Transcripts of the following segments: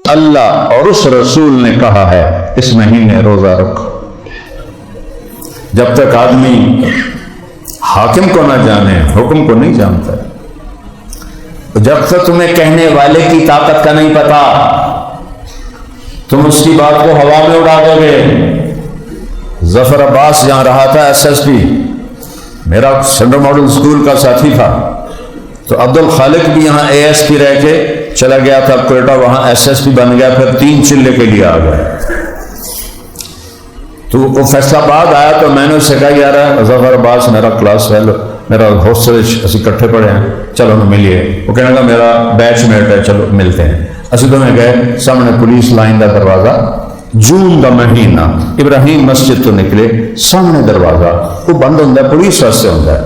اللہ اور اس رسول نے کہا ہے اس مہینے روزہ رکھو۔ جب تک آدمی حاکم کو نہ جانے حکم کو نہیں جانتا، جب تک تمہیں کہنے والے کی طاقت کا نہیں پتا تم اس کی بات کو ہوا میں اڑا دو گے۔ ظفر عباس جہاں رہا تھا ایس ایس پی، میرا سینٹرل ماڈل اسکول کا ساتھی تھا، تو عبد الخالق بھی یہاں اے ایس پی رہ کے چلا گیا تھا کوئٹہ، وہاں ایس ایس پی بن گیا، پھر 3 چلے کے لیے آ گیا۔ تو وہ فیصلہ آباد آیا تو میں نے اس سے کہا یار ظفر عباس میرا کلاس فیلو، میرا ہاسٹل اسی کٹھے پڑھے ہیں، چلو ہمیں ملیے۔ وہ کہنے لگا میرا بیچ میٹ ہے، چلو ملتے ہیں۔ اسی تو میں گئے، سامنے پولیس لائن کا دروازہ، جون کا مہینہ، ابراہیم مسجد تو نکلے، سامنے دروازہ وہ بند ہوتا ہے، پولیس واسطے ہوتا ہے،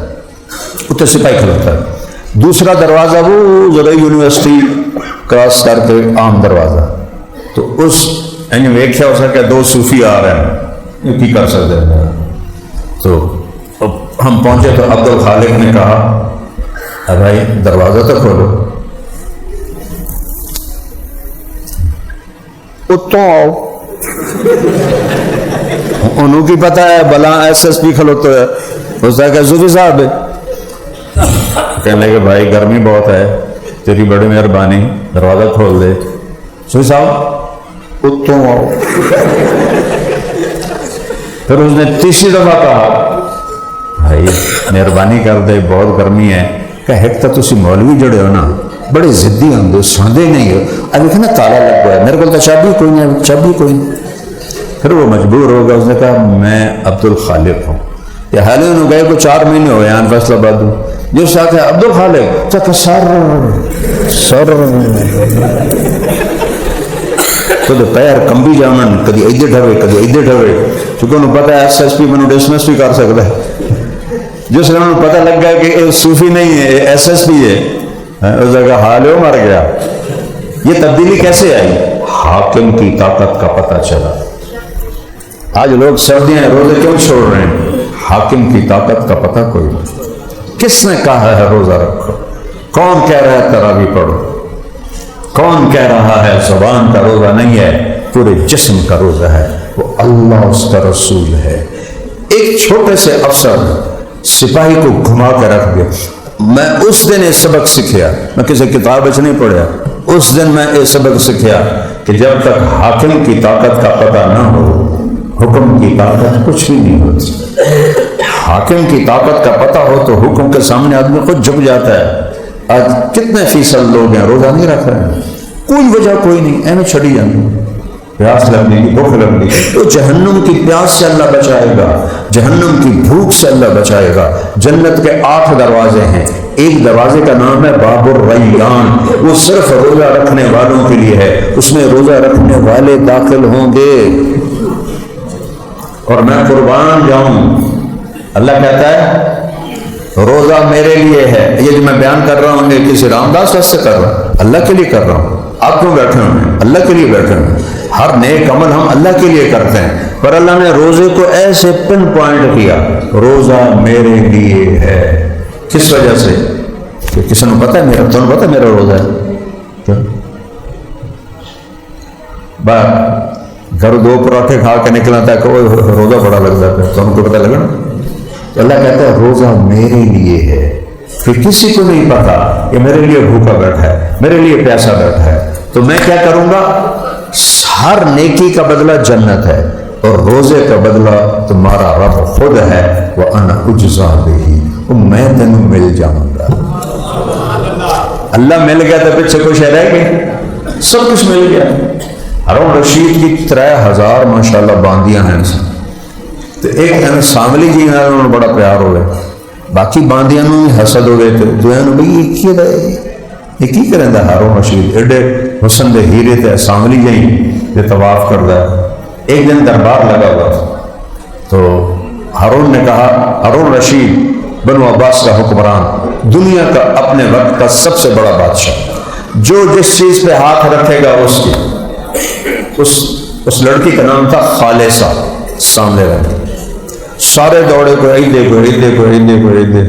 اتنے سپاہی کھلوتا ہے۔ دوسرا دروازہ وہ زرعی یونیورسٹی کراس کر کے عام دروازہ، تو اس ویکھیا ہو سکے 2 صوفی آ رہے ہیں، یہ کی کر سکتے ہیں۔ تو ہم پہنچے تو عبد الخالق نے کہا اے بھائی دروازہ تو کھولو۔ اتوں آؤ، انہوں کی پتہ ہے بلا ایس ایس پی کھلوتے ہے، اس نے کہا صوفی صاحب ہے، کہنے لگے بھائی گرمی بہت ہے، تیری بڑی مہربانی دروازہ کھول دے۔ صوفی صاحب اتوں آؤ۔ پھر اس نے تیسری دفعہ کہا بھائی مہربانی کر دے بہت گرمی ہے، کہ ایک تو تسی مولوی جڑے ہو نا بڑے ضدی ہوں، سوندے نہیں ہو، اب دیکھنا تالا لگ گیا ہے، میرے کو تو چابی کوئی نہیں، چابی کوئی نہیں۔ پھر وہ مجبور ہو گیا، اس نے کہا میں عبد الخالق ہوں، یہ حالے انہوں گئے کو 4 مہینے ہوئے ہیں فیصلہ آباد ہوں، جو ساتھ ہے عبد الخالق تو سر تو پیر کمبی جامن، کدی ادھر ڈھوے کدی ادھر ڈھوے، چونکہ انہوں پتا ہے ایس ایس پی منو ڈسمس بھی کر سکتا ہے۔ جس نے انہوں پتہ لگ گیا کہ یہ صوفی نہیں ہے، یہ ایس ایس پی ہے، اس جگہ حال ہو مر گیا۔ یہ تبدیلی کیسے آئی؟ حاکم کی طاقت کا پتہ چلا۔ آج لوگ سردیاں روزے کیوں چھوڑ رہے ہیں؟ حاکم کی طاقت کا پتہ کوئی نہیں۔ کس نے کہا ہے روزہ رکھو؟ کون کہہ رہا ہے تراویح پڑھو؟ کون کہہ رہا ہے زبان کا روزہ نہیں ہے، پورے جسم کا روزہ ہے؟ وہ اللہ اس کا رسول ہے۔ ایک چھوٹے سے افسر سپاہی کو گھما کے رکھ دیا۔ میں اس دن یہ سبق سیکھیا، میں کسی کتاب میں نہیں پڑھا، اس دن میں یہ سبق سیکھیا کہ جب تک حاکم کی طاقت کا پتہ نہ ہو حکم کی طاقت کچھ بھی نہیں ہوتی۔ حاکم کی طاقت کا پتہ ہو تو حکم کے سامنے آدمی خود جھک جاتا ہے۔ آج کتنے فیصد لوگ ہیں روزہ نہیں رکھ رہے ہیں، کوئی وجہ کوئی نہیں، ایویں چھڑی جاتی، پیاس لگنے کی، بھوک لگنے کی، تو جہنم کی پیاس سے اللہ بچائے گا، جہنم کی بھوک سے اللہ بچائے گا۔ جنت کے 8 دروازے ہیں، ایک دروازے کا نام ہے باب الریان، وہ صرف روزہ رکھنے والوں کے لیے ہے، اس میں روزہ رکھنے والے داخل ہوں گے۔ اور میں قربان جاؤں، اللہ کہتا ہے روزہ میرے لیے ہے۔ یہ جو میں بیان کر رہا ہوں یہ کسی رام داس سے کر رہا ہوں، اللہ کے لیے کر رہا ہوں۔ آپ کیوں بیٹھے ہوئے ہیں؟ اللہ کے لیے بیٹھے ہوئے ہیں۔ ہر نیک عمل ہم اللہ کے لیے کرتے ہیں، پر اللہ نے روزے کو ایسے پن پوائنٹ کیا، روزہ میرے لیے ہے۔ کس وجہ سے؟ کہ کسی نے پتا ہے میرا، تمہیں پتا ہے میرا روزہ ہے؟ گھر 2 پراٹھے کھا کے نکلا تھا کہ روزہ بڑا لگ جاتا ہے، تو ہم کو پتہ لگا نا۔ اللہ کہتا ہے روزہ میرے لیے ہے، پھر کسی کو نہیں پتا کہ میرے لیے بھوکا بیٹھا ہے، میرے لیے پیاسا بیٹھا ہے، تو میں کیا کروں گا؟ ہر نیکی کا بدلہ جنت ہے، اور روزے کا بدلہ تمہارا رب خود ہے، وَأَنَا أُجْزَىٰ بِهِ، میں تینوں مل جاؤں گا۔ اللہ مل گیا تو پیچھے کچھ رہ گیا، سب کچھ مل گیا۔ ہارون رشید کی 3000 ماشاءاللہ باندیاں ہیں، تو ایک ساملی جی ہیں انہوں نے بڑا پیار ہو گئے، باقی باندیاں نوں حسد ہو گئے تھے، تو یہ کی کریں دا ہارون رشید ایڈے حسن دے ہیرے تے ساملی جی یہ طواف کردا ہے۔ ایک دن دربار لگا ہوا تھا، تو ہارون نے کہا ہارون رشید بنو عباس کا حکمران، دنیا کا اپنے وقت کا سب سے بڑا بادشاہ، جو جس چیز پہ ہاتھ رکھے گا اس کی، اس لڑکی کا نام تھا خالصہ، سامنے رہتی، سارے دوڑے کو ایدے کو ایدے کو ایدے کو ایدے،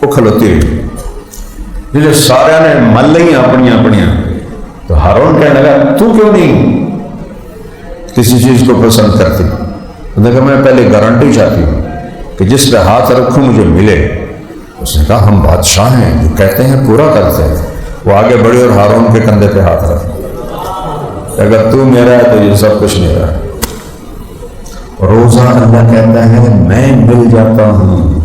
وہ کھلوتی رہی، جسے سارے نے مل لیں اپنی اپنی، تو ہارون کہنے لگا تو کیوں نہیں کسی چیز کو پسند کرتی؟ انہوں نے کہا میں پہلے گارنٹی چاہتی ہوں کہ جس پہ ہاتھ رکھوں مجھے ملے۔ اس نے کہا ہم بادشاہ ہیں، جو کہتے ہیں پورا کرتے ہیں۔ وہ آگے بڑھی اور ہارون کے کندھے پہ ہاتھ رکھ، اگر تو میرا ہے تو یہ سب کچھ میرا ہے۔ روزہ اللہ کہتا ہے میں مل جاتا ہوں،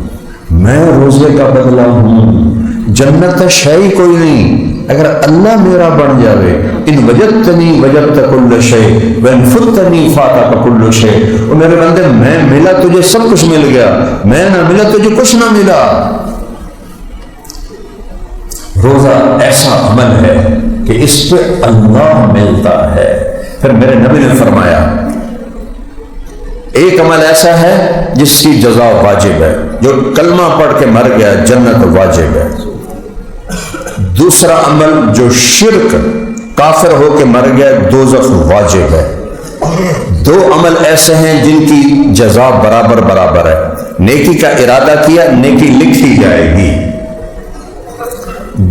میں روزے کا بدلہ ہوں، جنت شے کوئی نہیں اگر اللہ میرا بن جاوے۔ ان وجدتنی وجدت کل شے وان فتنی فاتک کل شے۔ اور میرے بندے میں ملا تجھے سب کچھ مل گیا، میں نہ ملا تجھے کچھ نہ ملا۔ روزہ ایسا عمل ہے کہ اس پہ اللہ ملتا ہے۔ پھر میرے نبی نے فرمایا ایک عمل ایسا ہے جس کی جزا واجب ہے، جو کلمہ پڑھ کے مر گیا جنت واجب ہے۔ دوسرا عمل جو شرک کافر ہو کے مر گیا دوزخ واجب ہے۔ دو عمل ایسے ہیں جن کی جزا برابر برابر ہے۔ نیکی کا ارادہ کیا نیکی لکھی جائے گی،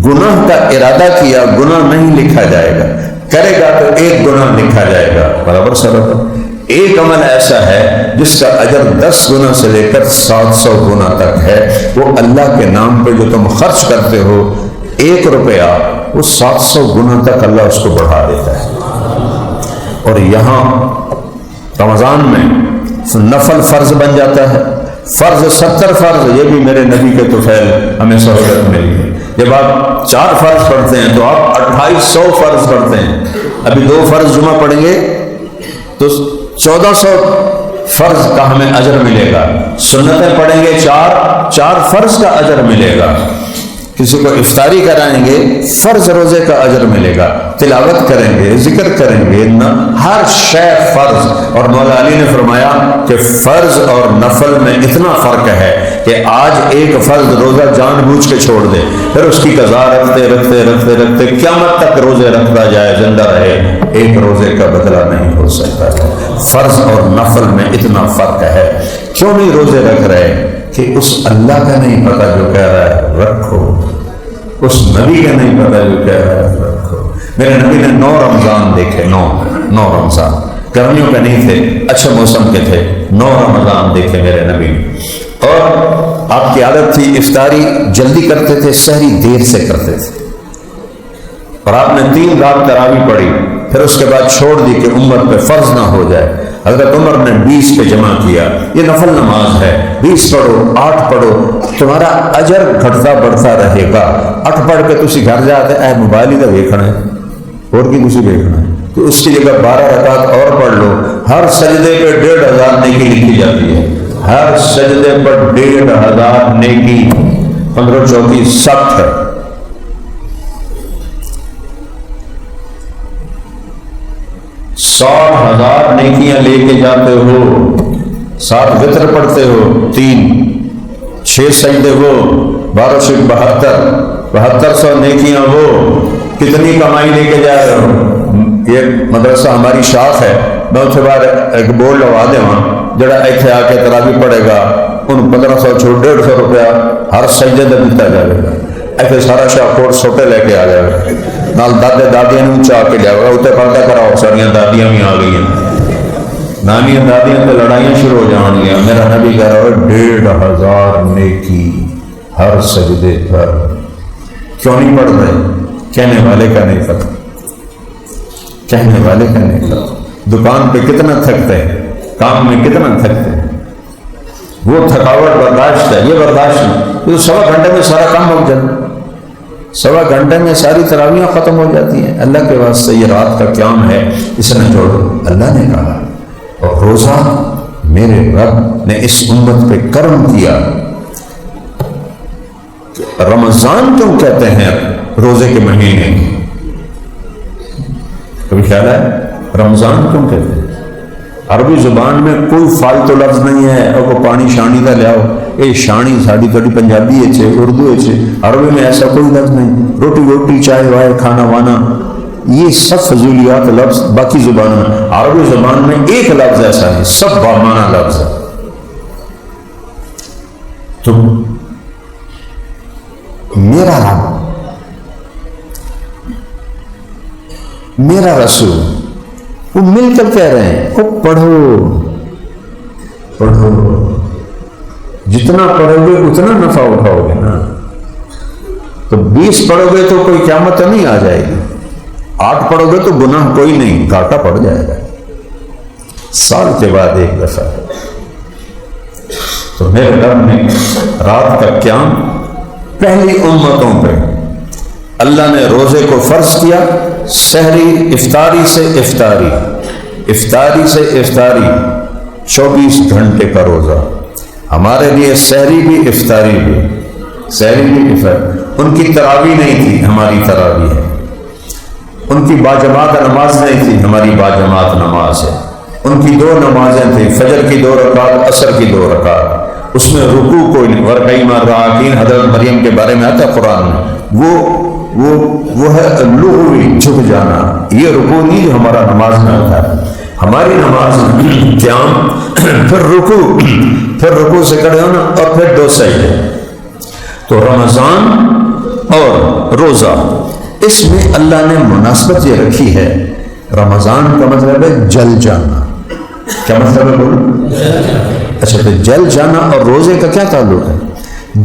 گناہ کا ارادہ کیا گناہ نہیں لکھا جائے گا، کرے گا تو ایک گناہ لکھا جائے گا برابر سبب۔ ایک عمل ایسا ہے جس کا اجر 10 گنا سے لے کر 700 گنا تک ہے، وہ اللہ کے نام پہ جو تم خرچ کرتے ہو 1 روپیہ وہ 700 گنا تک اللہ اس کو بڑھا دیتا ہے۔ اور یہاں رمضان میں نفل فرض بن جاتا ہے، فرض 70 فرض، یہ بھی میرے نبی کے طفیل ہمیں سہولت ملی ہے۔ جب آپ 4 فرض پڑھتے ہیں تو آپ 2800 فرض پڑھتے ہیں۔ ابھی 2 فرض جمعہ پڑھیں گے تو 1400 فرض کا ہمیں اجر ملے گا، سنتیں پڑھیں گے 4 فرض کا اجر ملے گا، کسی کو افطاری کرائیں گے فرض روزے کا اجر ملے گا، تلاوت کریں گے ذکر کریں گے، ہر شے فرض۔ اور مولا علی نے فرمایا کہ فرض اور نفل میں اتنا فرق ہے کہ آج ایک فرض روزہ جان بوجھ کے چھوڑ دے، پھر اس کی قضا رکھتے رکھتے رکھتے رکھتے قیامت تک روزے رکھتا جائے زندہ رہے، ایک روزے کا بدلہ نہیں ہو سکتا۔ فرض اور نفل میں اتنا فرق ہے۔ کیوں نہیں روزے رکھ رہے؟ کہ اس اللہ کا نہیں پتا جو کہہ رہا ہے رکھو، اس نبی کا نہیں پتا جو کہہ رہا ہے رکھو۔ میرے نبی نے 9 رمضان دیکھے، 9 رمضان، گرمیوں کے نہیں تھے، اچھے موسم کے تھے، 9 رمضان دیکھے میرے نبی نے۔ اور آپ کی عادت تھی افطاری جلدی کرتے تھے، سحری دیر سے کرتے تھے، اور آپ نے 3 رات تراویح پڑھی، پھر اس کے بعد چھوڑ دی کہ امت پہ فرض نہ ہو جائے۔ حضرت عمر نے 20 پہ جمع کیا، یہ نفل نماز ہے، 20 پڑھو 8 پڑھو، تمہارا اجر گھٹتا بڑھتا رہے گا۔ 8 پڑھ کے تسی گھر جاتے اے موبائل ہی تو دیکھنا ہے اور کی کسی دیکھنا ہے، تو اس کی جگہ 12 رکعت اور پڑھ لو۔ ہر سجدے پہ 1500 نیکی لکھی جاتی ہے، ہر سجدے پر 1500 نیکی، 15 چوکی 60 ہے۔ 60,000 نیکیاں لے کے جاتے ہو، 7 وتر پڑھتے ہو، 3 6 سجدے ہو، 12 شک 7200 نیکیاں ہو، کتنی کمائی لے کے جا رہے ہو؟ یہ مدرسہ ہماری شاخ ہے، میں اتنے بار ایک بورڈ لگوا دے وہاں جڑا ایتھے آ کے تراویح پڑھے گا ان 1500 چھوڑ 150 روپیہ ہر سجدے کا دیتا جائے گا۔ ایتھے سارا شاہکوٹ سوٹے لے کے آ جائے گا، نال دادے دادیاں نے اونچا کے لیا گا، اتنے پردہ کراؤ، ساریاں دادیاں بھی آ گئی ہیں، نانیاں دادیاں تو لڑائیاں شروع ہو جان گیا۔ میرا نبی کہہ رہا ہے 1500 نیکی ہر سجدے پر۔ کیوں نہیں پڑھ رہے؟ کہنے والے کا نہیں پتا، کہنے والے کا نہیں پتا۔ دکان پہ کتنا تھکتے ہیں، کام میں کتنا تھکتے ہیں، وہ تھکاوٹ برداشت ہے، یہ برداشت نہیں۔ تو 1.25 گھنٹے میں سارا کام ہو جاتا، 1.25 گھنٹے میں ساری تراویحیں ختم ہو جاتی ہیں۔ اللہ کے واسطے یہ رات کا قیام ہے، اسے نہ چھوڑو۔ اللہ نے کہا، اور روزہ میرے رب نے اس امت پہ کرم کیا۔ رمضان کیوں کہتے ہیں روزے کے مہینے؟ کبھی خیال ہے رمضان کیوں کہتے ہیں؟ عربی زبان میں کوئی فالتو لفظ نہیں ہے، اور وہ پانی شانی کا لیاؤ، یہ شانی ساڑی تھوڑی پنجابی ہے، اردو ہے، عربی میں ایسا کوئی لفظ نہیں۔ روٹی روٹی چائے وائے کھانا وانا یہ سب فضولیات لفظ باقی زبان میں، عربی زبان میں ایک لفظ ایسا ہے، سب بامانہ لفظ ہے۔ تو میرا رب میرا رسول، وہ مل کر کہہ رہے ہیں وہ پڑھو پڑھو، جتنا پڑھو گے اتنا نفع اٹھاؤ گے نا. تو 20 پڑھو گے تو کوئی قیامت تو نہیں آ جائے گی، 8 پڑھو گے تو گناہ کوئی نہیں، گھاٹا پڑ جائے گا. سال کے بعد ایک دفعہ. تو میرے رب نے رات کا قیام پہلی امتوں پہ اللہ نے روزے کو فرض کیا. سحری افطاری سے افطاری، افطاری سے افطاری 24 گھنٹے کا روزہ. ہمارے لیے سحری بھی افطاری بھی، سحری بھی افطاری. ان کی تراویح نہیں تھی، ہماری تراویح ہے. ان کی باجماعت نماز نہیں تھی، ہماری باجماعت نماز ہے. ان کی 2 نمازیں تھیں، فجر کی 2 رکعت، عصر کی 2 رکعت. اس میں رکوع کوئی نہیں. ورقی مراکین حضرت مریم کے بارے میں آتا قرآن میں، وہ ہے لغوی جھک جانا. یہ رکوع نہیں جو ہمارا نماز میں آتا ہے. ہماری نماز قیام، پھر رکوع سے کھڑے ہونا اور پھر 2 سجدے. تو رمضان اور روزہ، اس میں اللہ نے مناسبت یہ رکھی ہے. رمضان کا مطلب ہے جل جانا. کیا مطلب ہے بولو؟ اچھا، تو جل جانا اور روزے کا کیا تعلق ہے؟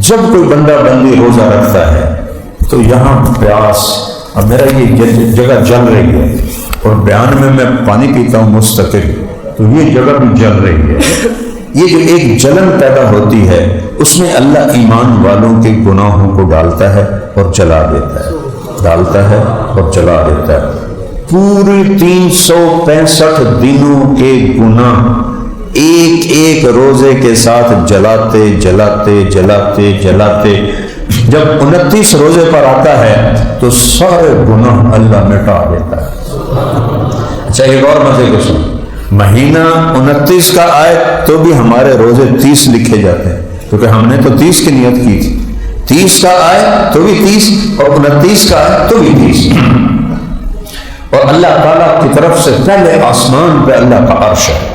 جب کوئی بندہ بندی روزہ رکھتا ہے تو یہاں پیاس، اب میرا یہ جگہ جل رہی ہے اور بیان میں پانی پیتا ہوں مستقل، تو یہ جگہ بھی جل رہی ہے. یہ جو ایک جلن پیدا ہوتی ہے، اس میں اللہ ایمان والوں کے گناہوں کو ڈالتا ہے اور جلا دیتا ہے، ڈالتا ہے اور جلا دیتا ہے. پورے 365 دنوں کے گناہ ایک ایک روزے کے ساتھ جلاتے جلاتے جلاتے جلاتے جب 29 روزے پر آتا ہے تو سارے گناہ اللہ مٹا دیتا ہے. اچھا، ایک اور مزے کو سن. مہینہ 29 کا آئے تو بھی ہمارے روزے 30 لکھے جاتے ہیں، کیونکہ ہم نے تو 30 کی نیت کی تھی. 30 کا آئے تو بھی 30 اور 29 کا آئے تو بھی 30. اور اللہ تعالیٰ کی طرف سے پہلے آسمان پہ اللہ کا عرش ہے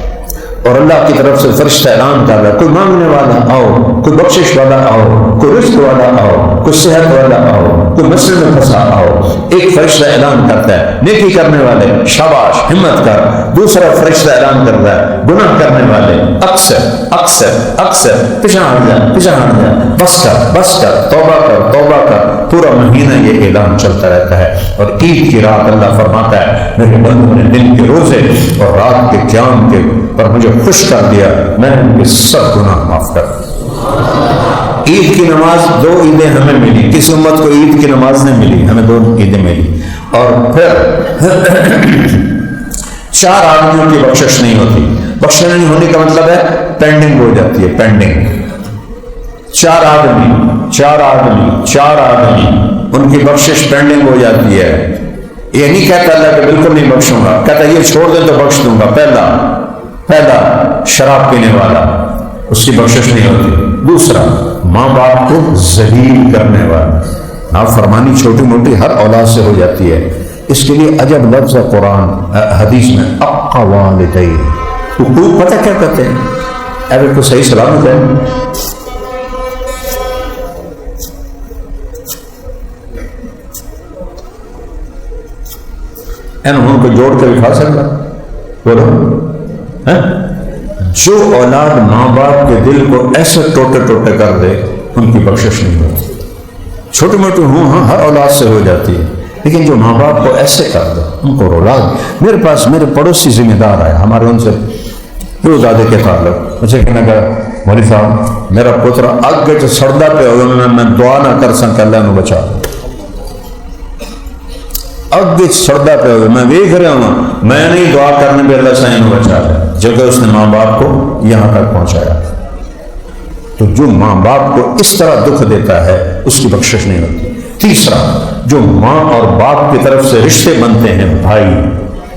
اور اللہ کی طرف سے فرشتہ اعلان کر رہا ہے، کوئی مانگنے والا آؤ، کوئی بخشش والا آؤ، کوئی رزق والا آؤ، کوئی صحت والا آؤ، کوئی مسئلے میں پھنسا آؤ. ایک فرشتہ اعلان کرتا ہے نیکی کرنے والے شاباش ہمت کر. دوسرا فرشتہ اعلان کرتا ہے گناہ کرنے والے اکثر اکثر اکثر پیچھے ہٹ جا، پیچھے ہٹ جا، بس کر بس کر، توبہ کر توبہ کر. پورا مہینہ یہ اعلان چلتا رہتا ہے. اور عید کی رات اللہ فرماتا ہے میرے بندوں نے دن کے روزے اور رات کے قیام کے پر مجھے خوش کر دیا، میں نے ان کے سب گناہ معاف کر دیا. عید کی نماز 2 عیدیں ہمیں ملی، کسی امت کو عید کی نماز نہیں ملی، ہمیں 2 عیدیں ملی. اور پھر 4 آدمیوں کی بخشش نہیں ہوتی. بخشش نہیں ہونے کا مطلب ہے پینڈنگ ہو جاتی ہے، پینڈنگ. 4 آدمی ان کی بخشش پینڈنگ ہو جاتی ہے. یہ نہیں کہتا اللہ کہ بالکل نہیں بخشوں گا، کہتا یہ چھوڑ دیں تو بخش دوں گا. پہلا شراب پینے والا، اس کی بخشش نہیں ہوتی. دوسرا ماں باپ کو ذلیل کرنے والا. نافرمانی چھوٹی موٹی ہر اولاد سے ہو جاتی ہے. اس کے لیے عجب لفظ ہے قرآن حدیث میں، اقا والدین. حقوق پتہ کیا کہتے ہیں؟ اگر کو صحیح سلامت ہے ان کو جوڑ کے دکھا سکتا بولو. جو اولاد ماں باپ کے دل کو ایسے ٹوٹے ٹوٹے کر دے ان کی بخشش نہیں ہوتی. چھوٹی موٹی ہاں ہر اولاد سے ہو جاتی ہے، لیکن جو ماں باپ کو ایسے کر دو ان کو اولاد. میرے پاس میرے پڑوسی ذمہ دار آئے، ہمارے ان سے روزادے کے تعلق. مجھے کہنے کا مولوی صاحب میرا پوترا اگ سڑدا پہ ہوگا، میں دعا نہ کر سکتا اللہ نے بچا. اگ سڑدا پہ ہوگا، میں دیکھ رہا ہوں، میں نہیں دعا کرنے پہ اللہ سے بچا ہے جگہ اس نے ماں باپ کو یہاں تک پہنچایا. تو جو ماں باپ کو اس طرح دکھ دیتا ہے اس کی بخشش نہیں ہوتی. تیسرا، جو ماں اور باپ کی طرف سے رشتے بنتے ہیں، بھائی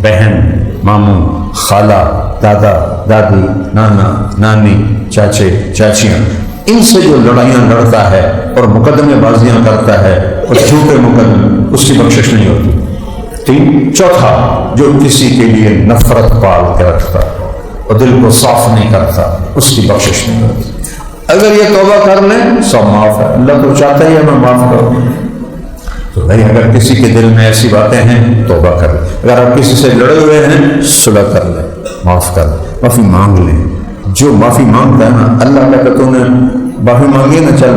بہن ماموں خالہ دادا دادی نانا نانی چاچے چاچیاں، ان سے جو لڑائیاں لڑتا ہے اور مقدمے بازیاں کرتا ہے اور جھوٹے مقدمے، اس کی بخشش نہیں ہوتی. چوتھا، جو کسی کے لیے نفرت پال کے رکھتا اور دل کو صاف نہیں کرتا، اس کی بخشش نہیں ہوتی. اگر یہ توبہ کر لیں سب معاف ہے. اللہ تو چاہتا ہی ہے میں معاف کروں. تو بھائی اگر کسی کے دل میں ایسی باتیں ہیں توبہ کر لیں، اگر آپ کسی سے لڑے ہوئے ہیں صلح کر لیں، معاف کر لیں، معافی مانگ لیں۔ جو معافی مانگتا ہے نا، اللہ کا تو نے معافی مانگی نا، چل